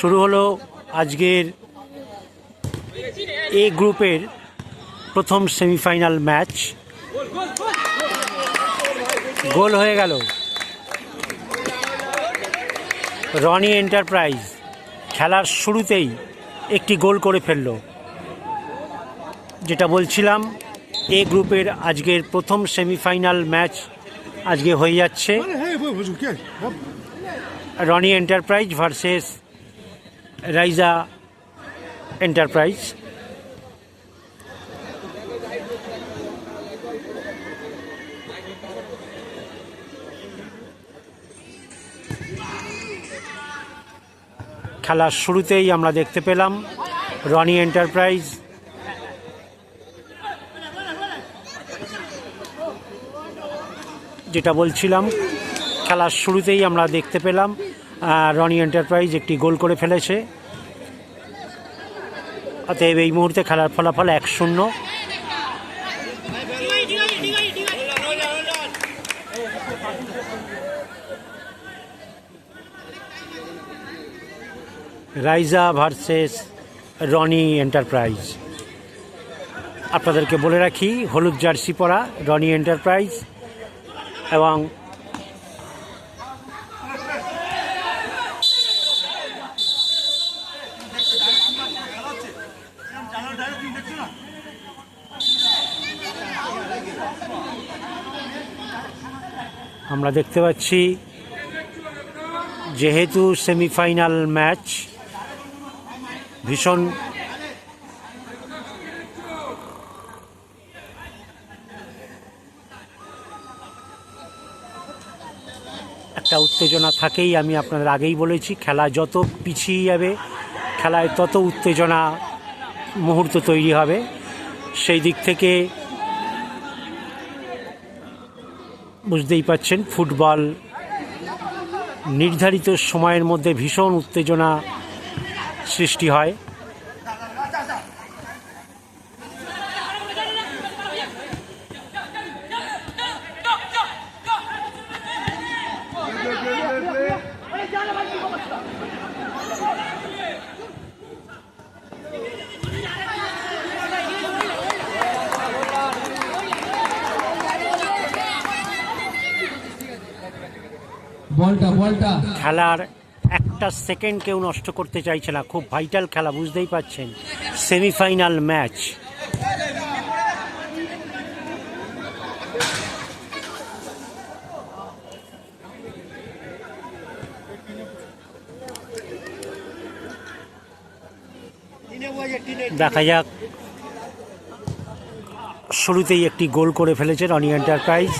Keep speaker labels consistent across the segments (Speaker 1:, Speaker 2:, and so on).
Speaker 1: শুরু হলো আজকের এ গ্রুপের প্রথম সেমিফাইনাল ম্যাচ। গোল হয়ে গেল, রনি এন্টারপ্রাইজ খেলার শুরুতেই একটি গোল করে ফেলল। যেটা বলছিলাম, এ গ্রুপের আজকের প্রথম সেমিফাইনাল ম্যাচ আজকে হয়ে যাচ্ছে। Roni enterprise versus Raiza enterprise. খেলার শুরুতেই আমরা দেখতে পেলাম রনি এন্টারপ্রাইজ যেটা বলছিলাম, খেলার শুরুতেই আমরা দেখতে পেলাম রনি এন্টারপ্রাইজ একটি গোল করে ফেলেছে। অতএব এই মুহূর্তে খেলার ফলাফল 1-0। রাইজা ভার্সেস রনি এন্টারপ্রাইজ। আপনাদেরকে বলে রাখি, হলুদ জার্সি পরা রনি এন্টারপ্রাইজ এবং আমরা দেখতে পাচ্ছি যেহেতু সেমিফাইনাল ম্যাচ, ভীষণ একটা উত্তেজনা থাকেই। আমি আপনাদের আগেই বলেছি, খেলা যত পিছিয়ে যাবে খেলায় তত উত্তেজনা মুহূর্ত তৈরি হবে। সেই দিক থেকে বুঝতেই পাচ্ছেন, ফুটবল নির্ধারিত সময়ের মধ্যে ভীষণ উত্তেজনা সৃষ্টি হয়। খেলার একটা সেকেন্ড কেউ নষ্ট করতে চাইছে না। খুব ভাইটাল খেলা, বুঝতেই পাচ্ছেন, সেমিফাইনাল ম্যাচ। দেখা যাক, শুরুতেই একটি গোল করে ফেলেছে রনি এন্টারপ্রাইজ।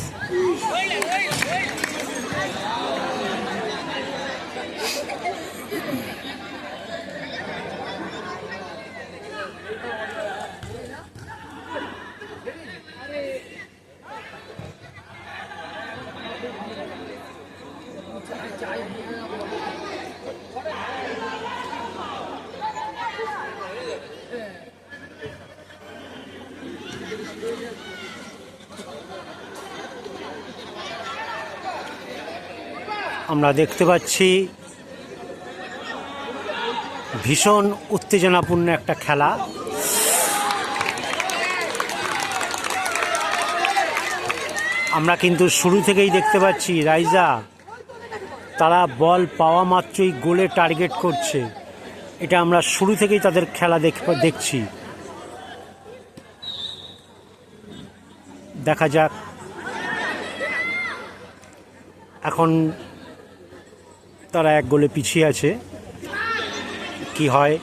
Speaker 1: আমরা দেখতে পাচ্ছি ভীষণ উত্তেজনাপূর্ণ একটা খেলা। আমরা কিন্তু শুরু থেকেই দেখতে পাচ্ছি রাইজা তারা বল পাওয়া মাত্রই গোলে টার্গেট করছে। এটা আমরা শুরু থেকেই তাদের খেলা দেখছি। দেখা যাক এখন তারা এক গোলে পিছিয়ে আছে, কি হয়।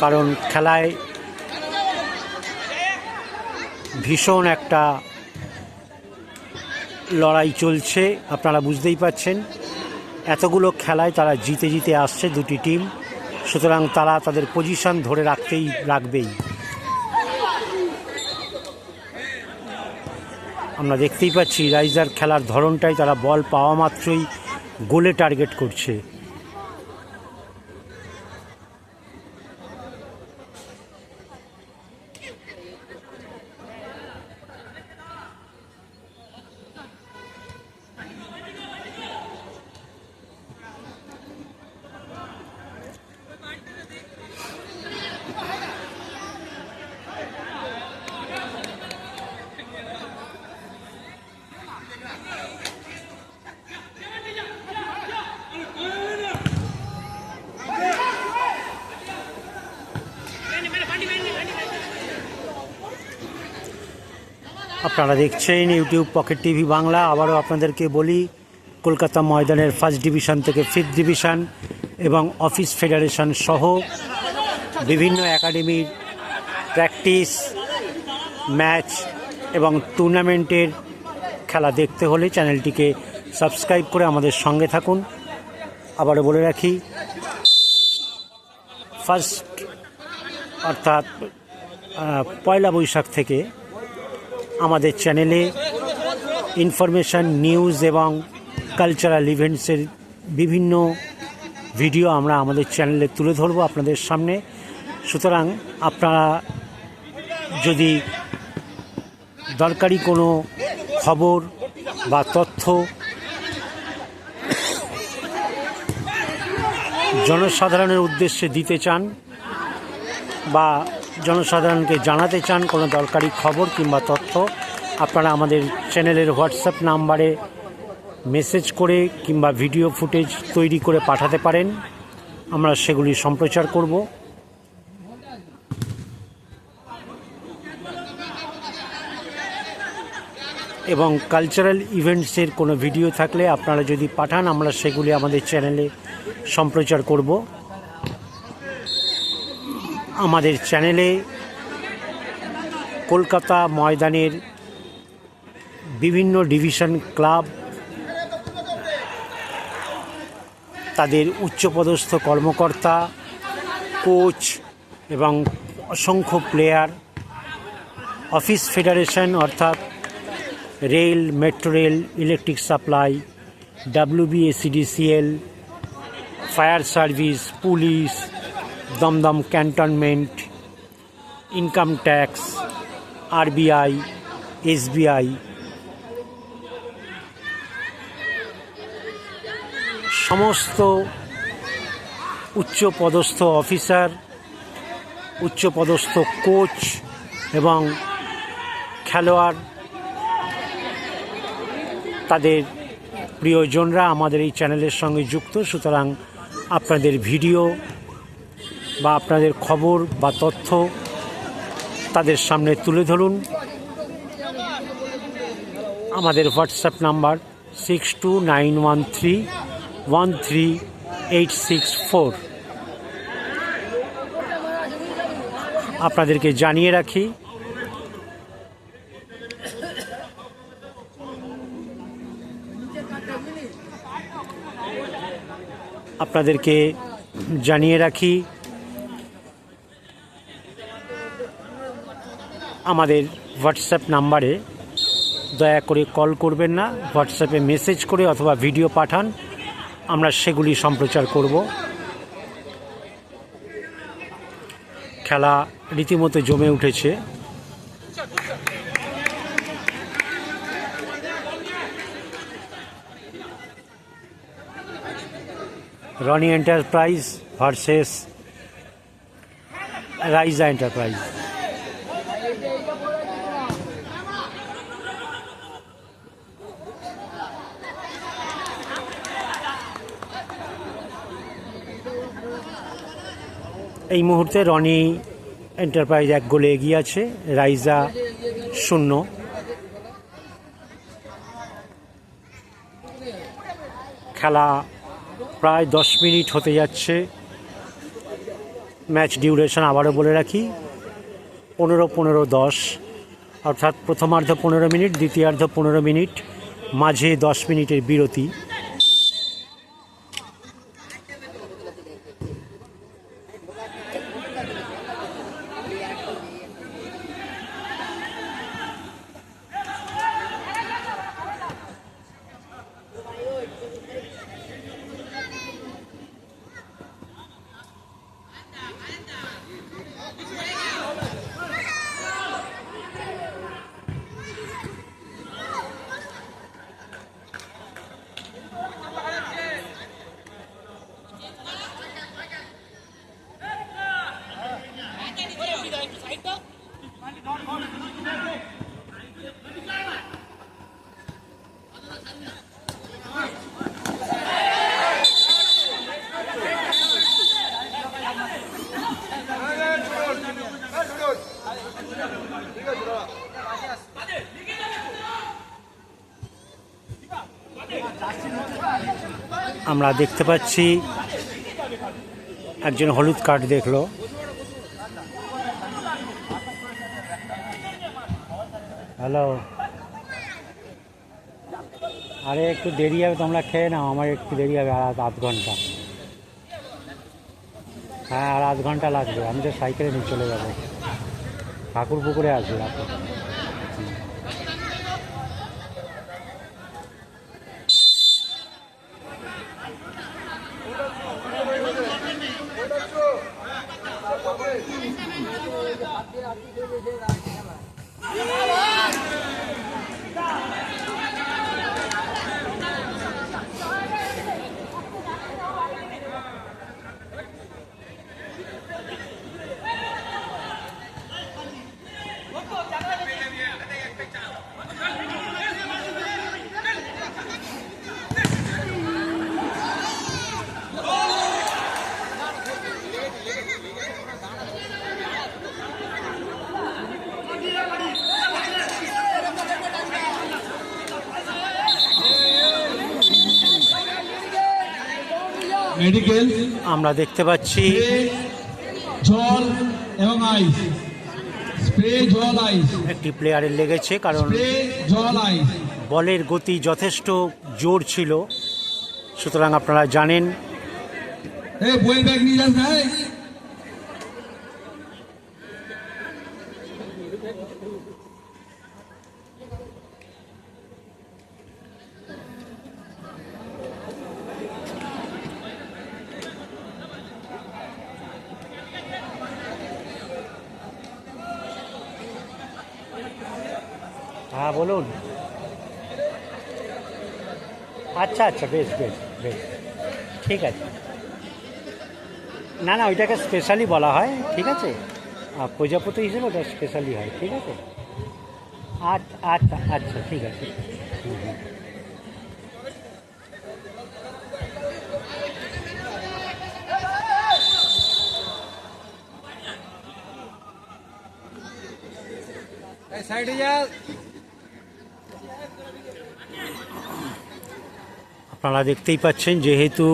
Speaker 1: কারণ খেলায় ভীষণ একটা লড়াই চলছে, আপনারা বুঝতেই পাচ্ছেন। এতগুলো খেলায় তারা জিতে জিতে আসছে দুটি টিম, সুতরাং তারা তাদের পজিশন ধরে রাখবেই। আমরা দেখতেই পাচ্ছি রাইজার খেলার ধরনটাই, তারা বল পাওয়া মাত্রই গোলে টার্গেট করছে। আপনারা দেখছেন ইউটিউব পকেট টিভি বাংলা। আবারও আপনাদেরকে বলি, কলকাতা ময়দানের ফার্স্ট ডিভিশন থেকে ফিফথ ডিভিশন এবং অফিস ফেডারেশন সহ বিভিন্ন একাডেমির প্র্যাকটিস, ম্যাচ এবং টুর্নামেন্টের খেলা দেখতে হলে চ্যানেলটিকে সাবস্ক্রাইব করে আমাদের সঙ্গে থাকুন। আবারও বলে রাখি, ফার্স্ট অর্থাৎ পয়লা বৈশাখ থেকে আমাদের চ্যানেলে ইনফরমেশান, নিউজ এবং কালচারাল ইভেন্টসের বিভিন্ন ভিডিও আমরা আমাদের চ্যানেলে তুলে ধরবো আপনাদের সামনে। সুতরাং আপনারা যদি দরকারি কোনো খবর বা তথ্য জনসাধারণের উদ্দেশ্যে দিতে চান বা জনসাধারণকে জানাতে চান কোনো দরকারি খবর কিংবা তথ্য, আপনারা আমাদের চ্যানেলের হোয়াটসঅ্যাপ নাম্বারে মেসেজ করে কিংবা ভিডিও ফুটেজ তৈরি করে পাঠাতে পারেন। আমরা সেগুলি সম্প্রচার করব। এবং কালচারাল ইভেন্টসের কোনো ভিডিও থাকলে আপনারা যদি পাঠান, আমরা সেগুলি আমাদের চ্যানেলে সম্প্রচার করব। আমাদের চ্যানেলে কলকাতা ময়দানের বিভিন্ন ডিভিশন ক্লাব, তাদের উচ্চপদস্থ কর্মকর্তা, কোচ এবং অসংখ্য প্লেয়ার, অফিস ফেডারেশন অর্থাৎ rail, metro rail, electric supply, WBSCDCL, fire service, police, Dumdum cantonment, income tax, RBI, SBI, সমস্ত উচ্চপদস্থ অফিসার, উচ্চপদস্থ কোচ এবং খেলোয়াড়, তাদের প্রিয়জনরা আমাদের এই চ্যানেলের সঙ্গে যুক্ত। সুতরাং আপনাদের ভিডিও বা আপনাদের খবর বা তথ্য তাদের সামনে তুলে ধরুন। আমাদের হোয়াটসঅ্যাপ নাম্বার 6291313864। আপনাদেরকে জানিয়ে রাখি, আমাদের হোয়াটসঅ্যাপ নাম্বারে দয়া করে কল করবেন না, হোয়াটসঅ্যাপে মেসেজ করে অথবা ভিডিও পাঠান, আমরা সেগুলি সম্প্রচার করব। খেলা রীতিমতো জমে উঠেছে। Roni enterprise versus Raiza enterprise. এই মুহূর্তে রনি এন্টারপ্রাইজ 1 গোলে এগিয়ে আছে, রাইজা 0। খেলা প্রায় 10 মিনিট হতে যাচ্ছে। ম্যাচ ডিউরেশন আবারও বলে রাখি 15-15-10, অর্থাৎ প্রথমার্ধ 15 মিনিট, দ্বিতীয়ার্ধ 15 মিনিট, মাঝে 10 মিনিটের বিরতি। আমরা দেখতে পাচ্ছি একজন হলুদ কার্ড দেখলো। হ্যালো, আরে একটু দেরি হবে, তোমরা খেয়ে নাও, আমার একটু দেরি হবে, আর আধ ঘন্টা। হ্যাঁ, আর আধ ঘন্টা লাগবে, আমি তো সাইকেলে নিয়ে চলে যাবো, ঠাকুর পুকুরে আসবে রাতে।
Speaker 2: মেডিকেল
Speaker 1: আমরা দেখতে পাচ্ছি
Speaker 2: জল এবং আইস, স্প্রে জল আইস,
Speaker 1: একটি প্লেয়ারের লেগেছে, কারণ
Speaker 2: স্প্রে জল আইস।
Speaker 1: বলের গতি যথেষ্ট জোর ছিল, সুতরাং আপনারা জানেন।
Speaker 2: এই বইয়ের ব্যাগ নিয়ে যাস ভাই।
Speaker 1: হ্যাঁ বলুন। আচ্ছা আচ্ছা, বেশ বেশ বেশ, ঠিক আছে। না না, ওইটাকে স্পেশালি বলা হয়, ঠিক আছে, প্রজাপতি হিসেবে ওটা স্পেশালি হয়, ঠিক আছে। আচ্ছা আচ্ছা আচ্ছা, ঠিক আছে।
Speaker 2: সাইডে যা।
Speaker 1: আপনারা দেখতেই পাচ্ছেন, যেহেতু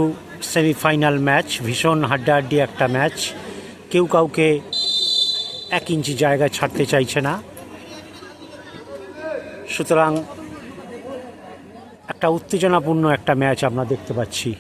Speaker 1: সেমিফাইনাল ম্যাচ, ভীষণ হাড্ডাহাড্ডি একটা ম্যাচ, কেউ কাউকে 1 ইঞ্চি জায়গা ছাড়তে চাইছে না, সুতরাং একটা উত্তেজনাপূর্ণ একটা ম্যাচ আমরা দেখতে পাচ্ছি।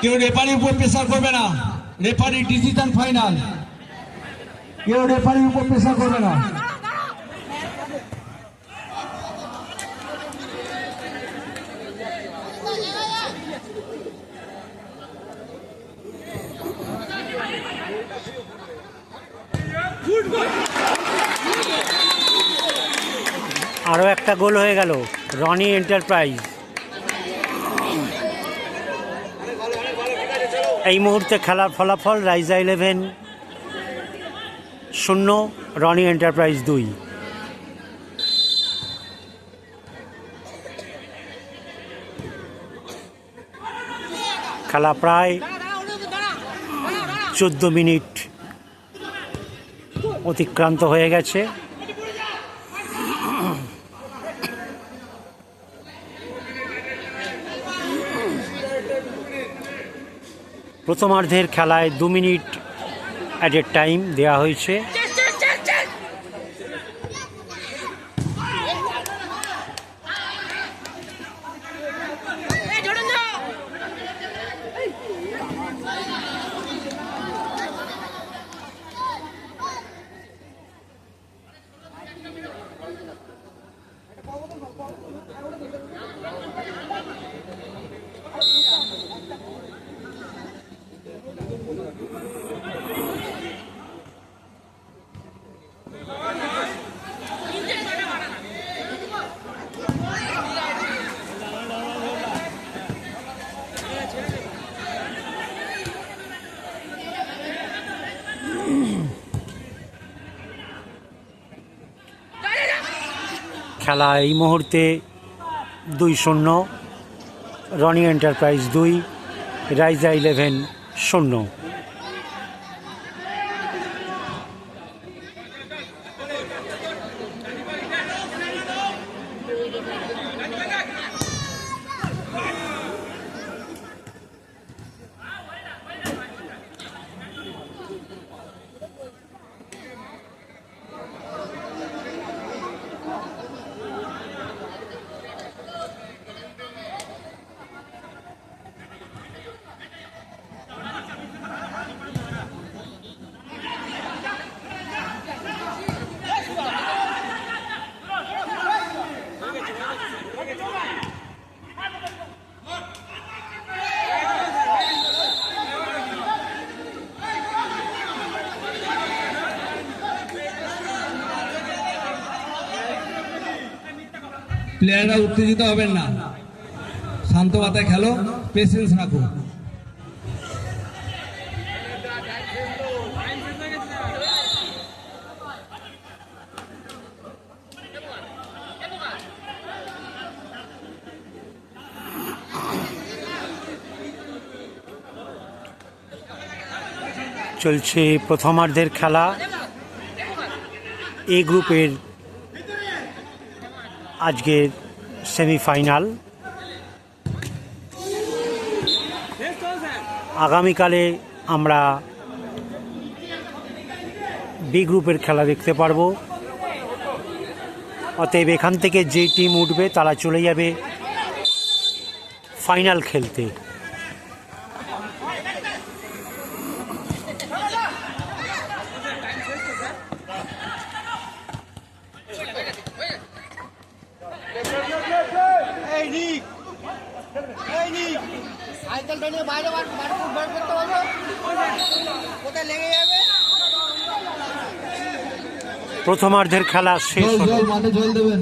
Speaker 2: কেউ রেফারির উপর প্রেসার করবে না, রেফারি ডিসিশন ফাইনাল, কেউ রেফারির উপর প্রেসার করবে না।
Speaker 1: আরও একটা গোল হয়ে গেল, রনি এন্টারপ্রাইজ। এই মুহূর্তে খেলার ফলাফল, রাইজা 11 0, রনি এন্টারপ্রাইজ 2। খেলা প্রায় 14 মিনিট অতিক্রান্ত হয়ে গেছে। প্রথমার্ধের খেলায় 2 মিনিট অ্যাডেড টাইম দেওয়া হয়েছে। খেলা এই মুহূর্তে 2-0, রনি এন্টারপ্রাইজ 2, রাইজা 11 0।
Speaker 2: প্লেয়াররা উত্তেজিত হবেন না, শান্ত মাথায় খেলো, পেশেন্স রাখো।
Speaker 1: চলছে প্রথমার্ধের খেলা। এ গ্রুপের আজকের সেমিফাইনাল। আগামীকালে আমরা বি গ্রুপের খেলা দেখতে পারবো। অতএব এখান থেকে যে টিম উঠবে তারা চলে যাবে ফাইনাল খেলতে। প্রথমার্ধের খেলা শেষ হলো।
Speaker 2: মাঠে জল দেবেন।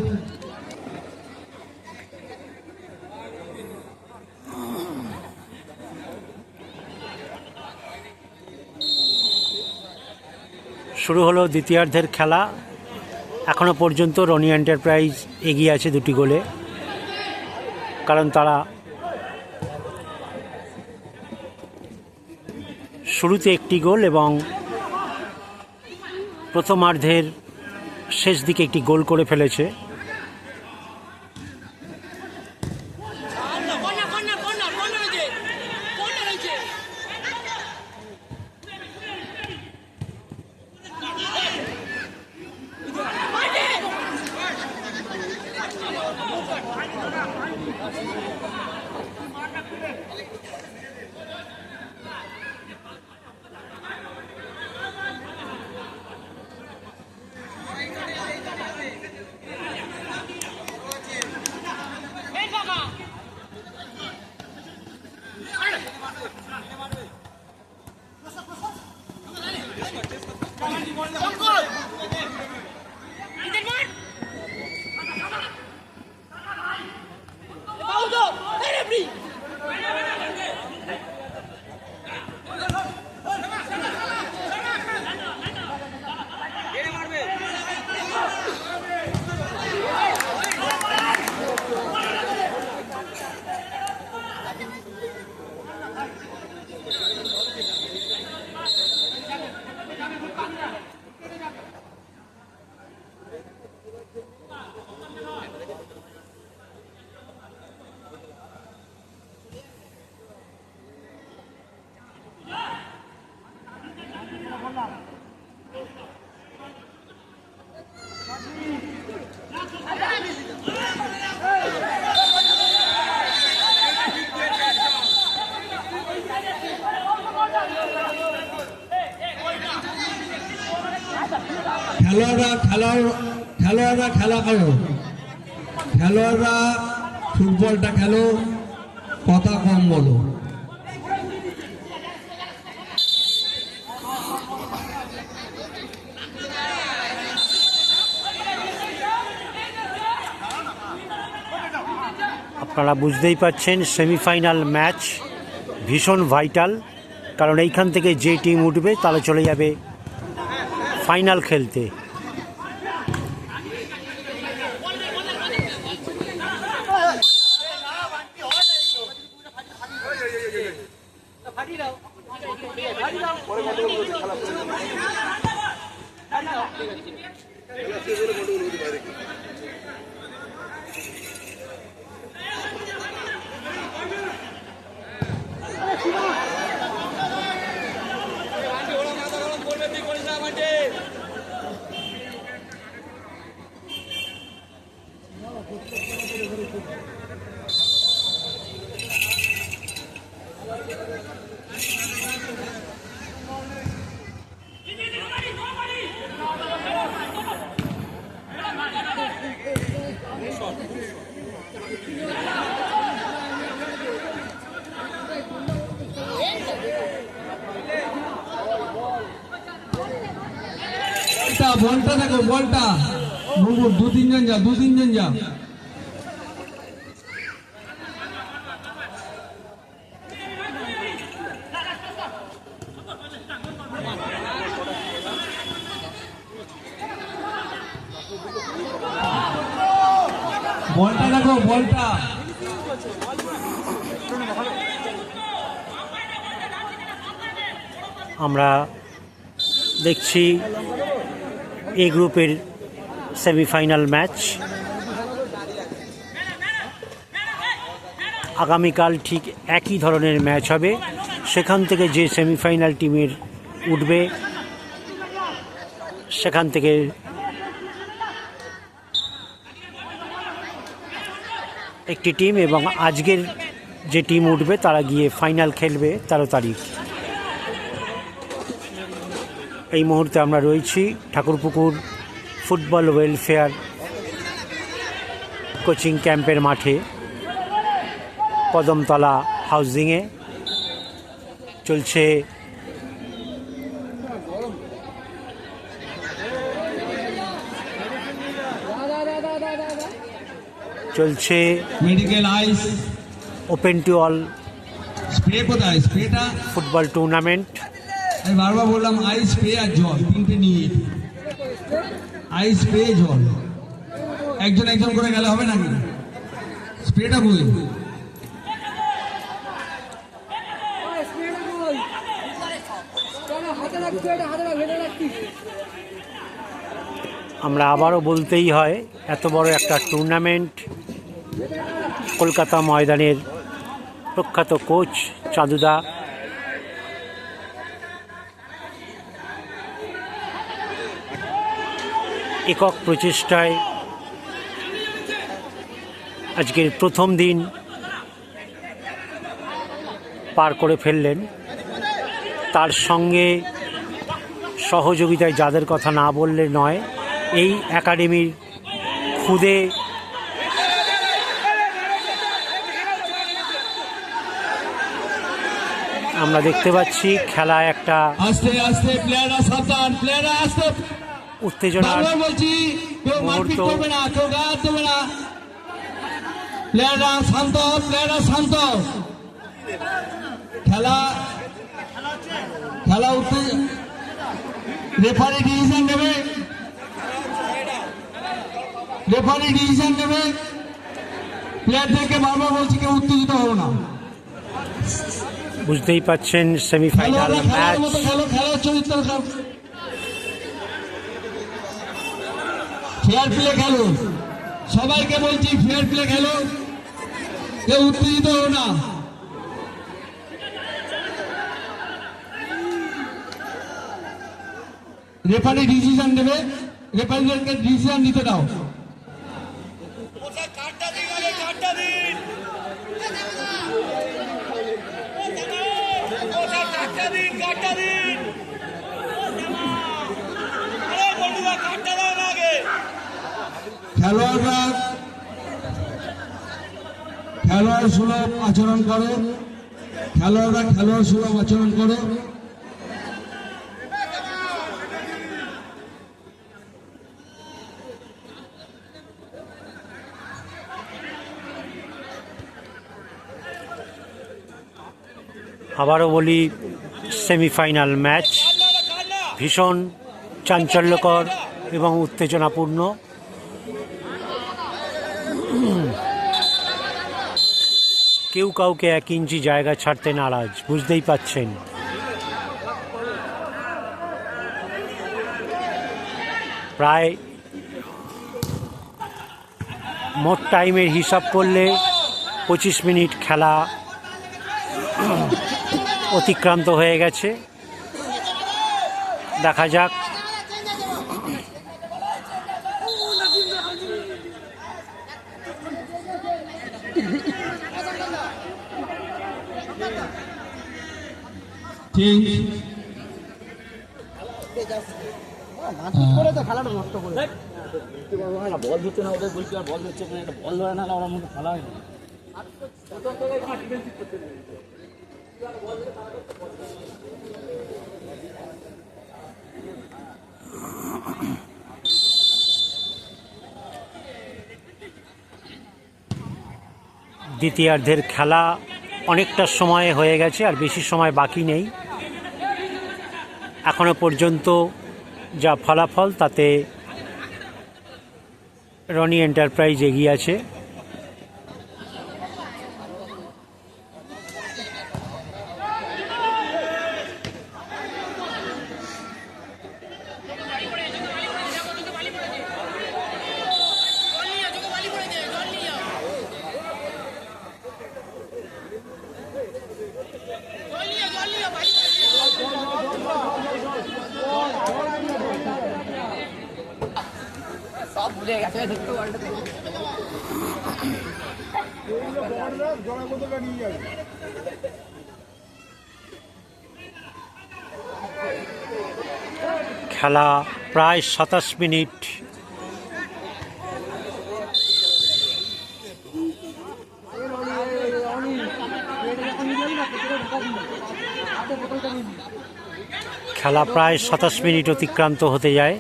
Speaker 1: শুরু হলো দ্বিতীয়ার্ধের খেলা। এখনো পর্যন্ত রনি এন্টারপ্রাইজ এগিয়ে আছে 2টি গোলে, কারণ তারা শুরুতে 1টি গোল এবং প্রথমার্ধের শেষ দিকে 1টি গোল করে ফেলেছে।
Speaker 2: খেলোয়াড়রা খেলা করো, খেলোয়াড়রা ফুটবলটা খেলো, কথা কম বলো।
Speaker 1: আপনারা বুঝতেই পাচ্ছেন সেমিফাইনাল ম্যাচ ভীষণ ভাইটাল, কারণ এইখান থেকে যে টিম উঠবে তারা চলে যাবে ফাইনাল খেলতে।
Speaker 2: বলটা দেখো, বলটা বুবু, 2-3 জন যা, 2-3 জন যা। বলটা দেখো, বলটা।
Speaker 1: আমরা দেখছি এ গ্রুপের সেমিফাইনাল ম্যাচ। আগামীকাল ঠিক একই ধরনের ম্যাচ হবে। সেখান থেকে যে সেমিফাইনাল টিমের উঠবে সেখান থেকে একটি টিম, এবং আজকের যে টিম উঠবে তারা গিয়ে ফাইনাল খেলবে 13 তারিখ। এই মুহূর্তে আমরা রয়েছি ঠাকুরপুকুর ফুটবল ওয়েলফেয়ার কোচিং ক্যাম্পের মাঠে, কদমতলা হাউজিংয়ে। চলছে
Speaker 2: medical ice
Speaker 1: open to all
Speaker 2: spray. কোথায় স্প্রেটা?
Speaker 1: Football tournament.
Speaker 2: আমি বারবার বললাম আইস স্প্রে আর জল, 3টে নিয়ে। আইস স্প্রে, জল, একজন একজন করে গেলে হবে নাকি? স্প্রেটা বই।
Speaker 1: আমরা আবারও বলতেই হয়, এত বড় একটা টুর্নামেন্ট, কলকাতা ময়দানের প্রখ্যাত কোচ চাঁদুদা একক প্রচেষ্টায় আজকের প্রথম দিন পার করে ফেললেন। তার সঙ্গে সহযোগিতায় যাদের কথা না বললে নয়, এই একাডেমির খুদে আমরা দেখতে পাচ্ছি খেলা একটা
Speaker 2: আস্তে আস্তে, প্লেয়াররা সাবধান, প্লেয়াররা আস্তে।
Speaker 1: উত্তেজনার
Speaker 2: বলছি কেউ মারপিট করবে না, কেউ গায়ে দেবে না। প্লেয়াররা শান্ত, প্লেয়াররা শান্ত। খেলা খেলা রেফারি ডিসিশন নেবে, রেফারি ডিসিশন নেবে। প্লেয়ারদেরকে বারবার বলছি কেউ উত্তেজিত হবো না।
Speaker 1: বুঝতেই পাচ্ছেন সেমিফাইনাল ম্যাচ।
Speaker 2: খেলার চরিত্র ফেয়ার প্লে খেলো, সবাইকে বলছি ফেয়ার প্লে খেলো, কেউ উত্তেজিত হবো না। রেফারি ডিসিশন নেবে, রেফারিদেরকে ডিসিশন নিতে দাও। খেলোয়াড়রা খেলোয়াড় সুলভ আচরণ করো, খেলোয়াড়রা খেলোয়াড় সুলভ আচরণ করো।
Speaker 1: আবারও বলি, সেমিফাইনাল ম্যাচ ভীষণ চাঞ্চল্যকর এবং উত্তেজনাপূর্ণ। কেউ কাউকে 1 ইঞ্চি জায়গা ছাড়তে নারাজ, বুঝতেই পাচ্ছেন। প্রায় মোট টাইমের হিসাব করলে 25 মিনিট খেলা অতিক্রান্ত হয়ে গেছে। দেখা যাক
Speaker 3: বল ধরছে না, ওদের বলছি আর বল ধরছে না, একটা বল ধরে না, ওরা মধ্যে খেলা হয় না।
Speaker 1: দ্বিতীয়ার্ধের খেলা অনেকটা সময় হয়ে গেছে, আর বেশি সময় বাকি নেই। এখনো পর্যন্ত যা ফলাফল তাতে রনি এন্টারপ্রাইজ এগিয়ে আছে। খেলা প্রায় 27 মিনিট। খেলা প্রায় 27 মিনিট অতিক্রান্ত হতে যায়।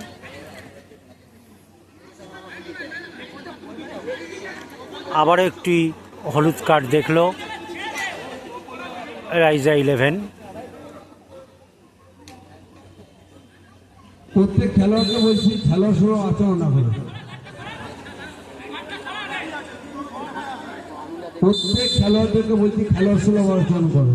Speaker 1: আবারও একটি হলুদ কার্ড দেখলো রাইজা 11।
Speaker 2: প্রত্যেক খেলোয়াড়কে বলছি খেলার সময় আচরণ না করে। প্রত্যেক খেলোয়াড়দেরকে বলছি খেলার সুলভ আচরণ করো।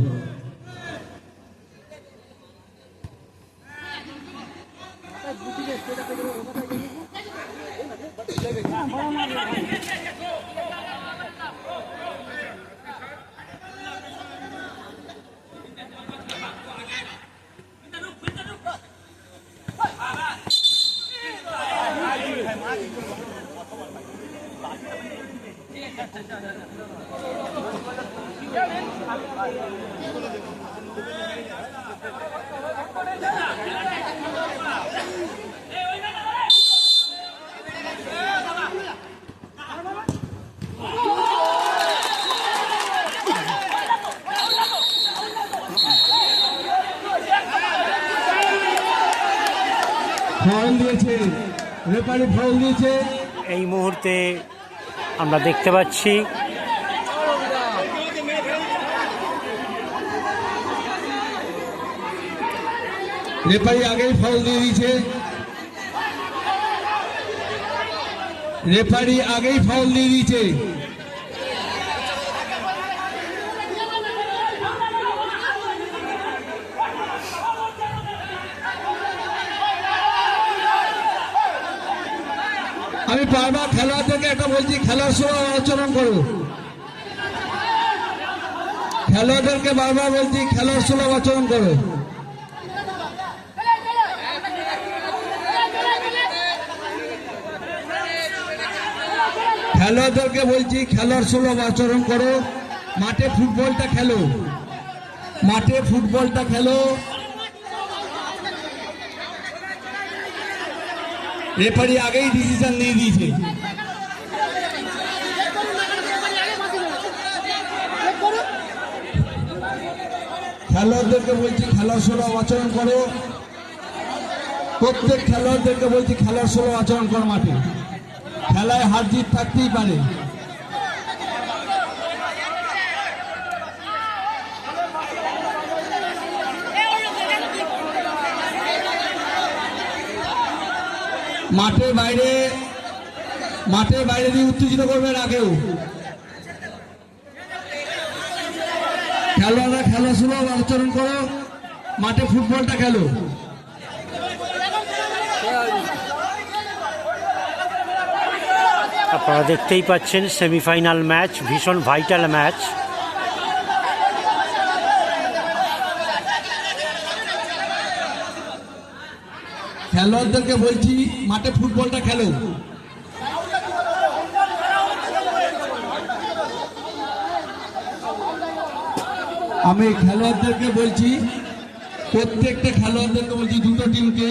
Speaker 2: ফাউল দিয়েছে, রেফারি ফাউল দিয়েছে।
Speaker 1: এই মুহূর্তে আমরা দেখতে পাচ্ছি
Speaker 2: রেফারি আগেই ফাউল দিয়ে দিয়েছে। রেফারি আগেই ফাউল দিয়ে দিয়েছে। আমি বারবার খেলোয়াড়দেরকে একটা বলছি খেলার সময় আচরণ করো। খেলোয়াড়দেরকে বারবার বলছি খেলার সুলভ আচরণ করো। খেলোয়াড়দেরকে বলছি খেলার সুলভ আচরণ করো। মাঠে ফুটবলটা খেলো, মাঠে ফুটবলটা খেলো। রেফারি আগেই ডিসিশন নিয়ে দিয়েছে। খেলোয়াড়দেরকে বলছি খেলার সুলভ আচরণ করো। প্রত্যেক খেলোয়াড়দেরকে বলছি খেলার সুলভ আচরণ করো। মাঠে খেলায় হার জিত থাকতেই পারে। মাঠের বাইরে দিয়ে উত্তেজিত করবে না কেউ। খেলোয়াড়রা খেলা শুরু আচরণ করো, মাঠে ফুটবলটা খেলো।
Speaker 1: আপনারা দেখতেই পাচ্ছেন সেমিফাইনাল ম্যাচ, ভীষণ ভাইটাল ম্যাচ।
Speaker 2: খেলোয়াড়দেরকে বলছি মাঠে ফুটবলটা খেলো। আমি খেলোয়াড়দেরকে বলছি, প্রত্যেকটা খেলোয়াড়দেরকে বলছি, দুটো টিমকে,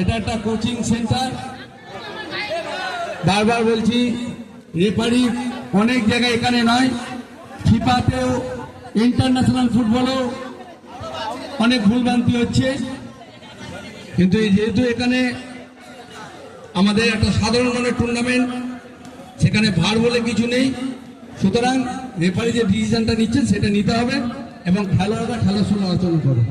Speaker 2: এটা একটা কোচিং সেন্টার। বারবার বলছি, রেফারি অনেক জায়গায় এখানে নয়, ফিফাতেও ইন্টারন্যাশনাল ফুটবলেও অনেক ভুলভ্রান্তি হচ্ছে। কিন্তু যেহেতু এখানে আমাদের একটা সাধারণ মানের টুর্নামেন্ট, সেখানে ভার বলে কিছু নেই, সুতরাং রেফারি যে ডিসিশনটা নিচ্ছেন সেটা নিতে হবে এবং খেলোয়াড়রা খেলার সময় আলোচনা করে।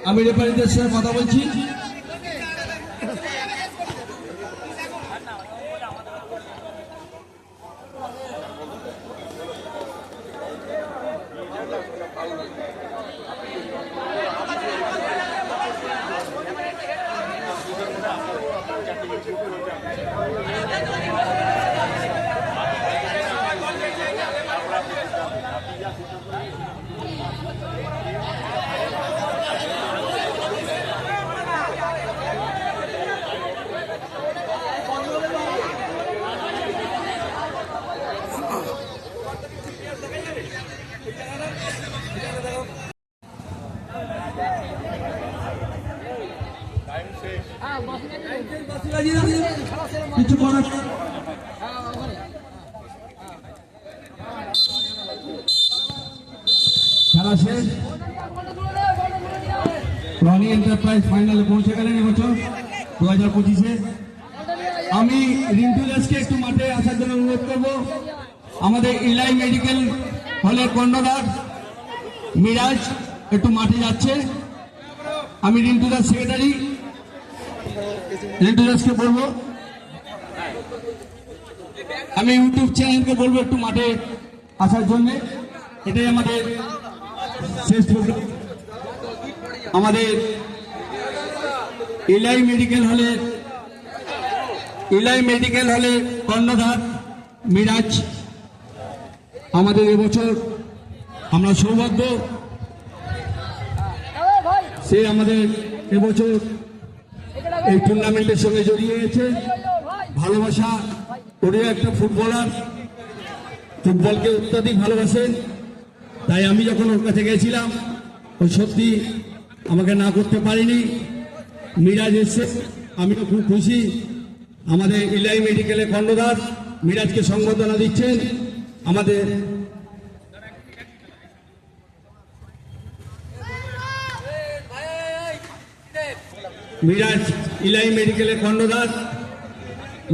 Speaker 2: আমি রেফারিদের সঙ্গে কথা বলছি। কিছু করার খেলা শেষ। রনি এন্টারপ্রাইজ ফাইনালে পৌঁছে গেলেন এবছর 2025-এ। আমি রিন্টু দাসকে একটু মাঠে আসার জন্য অনুরোধ করব। আমাদের ইলাই মেডিকেল হলের কর্ণধার মিরাজ একটু মাঠে যাচ্ছে। আমি রিন্টু দাস সেক্রেটারি, রিন্টু দাসকে বলবো, আমি ইউটিউব চ্যানেলকে বলবো একটু মাঠে আসার জন্য। এটাই আমাদের শেষ প্রোগ্রাম। আমাদের ইলাই মেডিকেল হলে কর্ণধার মিরাজ। আমাদের এবছর আমরা সৌভাগ্য, সে আমাদের এবছর এই টুর্নামেন্টের সঙ্গে জড়িয়ে গেছে। ভালোবাসা, ওরিও একটা ফুটবলার, ফুটবলকে অত্যাধিক ভালোবাসেন। তাই আমি যখন ওর কাছে গেছিলাম, ও সত্যি আমাকে না করতে পারিনি। মিরাজ এসছে, আমিও খুব খুশি। আমাদের ইলাই মেডিকেলের কর্ণধার মিরাজকে সংবর্ধনা দিচ্ছেন। আমাদের মিরাজ ইলাই মেডিকেলের কর্ণধার,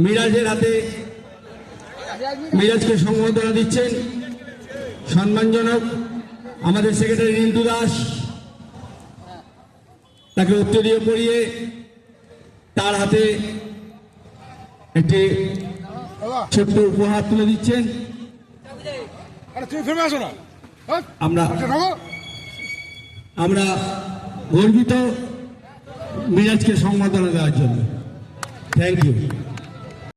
Speaker 2: মিরাজের হাতে মিরাজকে সংবর্ধনা দিচ্ছেন সম্মানজনক আমাদের সেক্রেটারি রিন্টু দাস। তাকে উত্তরীয় পরিয়ে তার হাতে একটি ছোট্ট উপহার তুলে দিচ্ছেন। আমরা গর্বিত মিরাজকে সংবর্ধনা দেওয়ার জন্য। Thank you.